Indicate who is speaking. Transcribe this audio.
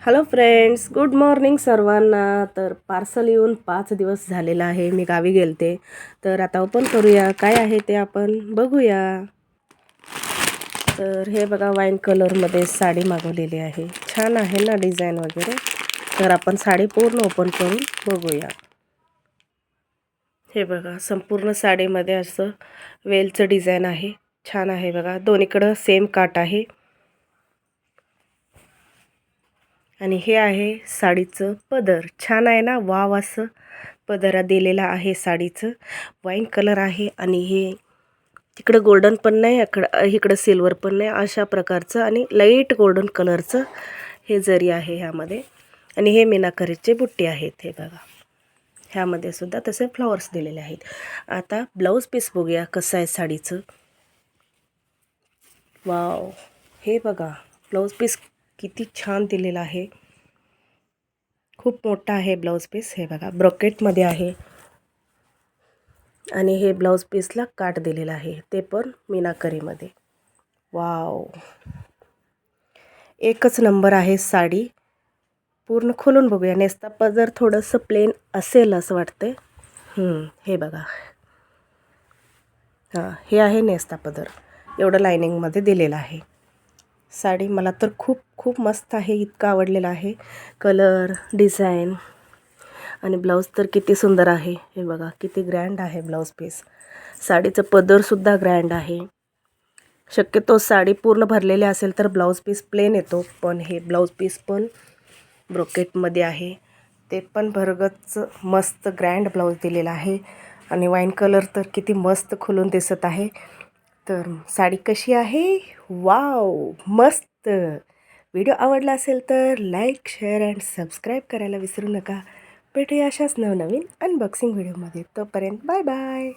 Speaker 1: Hello friends, good morning सर्वांना. तर parcel येऊन 5 दिवस झालेला आहे. मी गावी गेलते, तर आता ओपन करूया काय आहे ते आपण बघूया. तर हे बघा, वाईन कलरमध्ये साडी मागवलेली आहे. छान आहे ना डिझाईन वगैरे. तर आपण साडी पूर्ण ओपन करून बघूया. हे बघा, संपूर्ण साडीमध्ये असं वेलचं डिझाईन आहे. छान आहे बघा, दोन्हीकडं सेम काट आहे. आणि हे आहे साडीचं पदर. छान आहे ना, वाव असं पदरा दिलेला आहे साडीचं. वाईन कलर आहे आणि हे तिकडं गोल्डन पण नाही, इकडं सिल्वर पण नाही, अशा प्रकारचं आणि लाईट गोल्डन कलरचं हे जरी आहे ह्यामध्ये. आणि हे मीनाकरीचे बुट्टी आहेत. हे बघा, ह्यामध्ये सुद्धा तसे फ्लॉवर्स दिलेले आहेत. आता ब्लाऊज पीस बघूया कसं आहे साडीचं. वाव, हे बघा ब्लाऊज पीस किती छान दिलेला आहे. खूप मोठा आहे ब्लाऊज पीस. हे बघा, ब्रॉकेटमध्ये आहे आणि हे ब्लाऊज पीसला काट दिलेला आहे, ते पण मीनाकरीमध्ये. वाव, एकच नंबर आहे साडी. पूर्ण खोलून बघूया. नेसता पदर थोडंसं प्लेन असेल असं वाटतंय. हे बघा, हां, हे आहे नेसता पदर. एवढं लायनिंगमध्ये दिलेलं आहे. साडी मला तर खूप खूप मस्त आहे. इतकं आवडलेलं आहे कलर, डिझाईन आणि ब्लाऊज तर किती सुंदर आहे. हे बघा, किती ग्रँड आहे ब्लाऊज पीस. साडीचं पदरसुद्धा ग्रँड आहे. शक्यतो साडी पूर्ण भरलेली असेल तर ब्लाऊज पीस प्लेन येतो, पण हे ब्लाऊज पीस पण ब्रोकेटमध्ये आहे. ते पण भरगच मस्त ग्रँड ब्लाऊज दिलेला आहे. आणि वाईन कलर तर किती मस्त खुलून दिसत आहे. तर साडी कशी आहे? वाव, मस्त. व्हिडिओ आवडला असेल तर लाईक, शेअर अँड सबस्क्राईब करायला विसरू नका. भेटूया अशाच नवनवीन अनबॉक्सिंग व्हिडिओमध्ये. तोपर्यंत बाय बाय.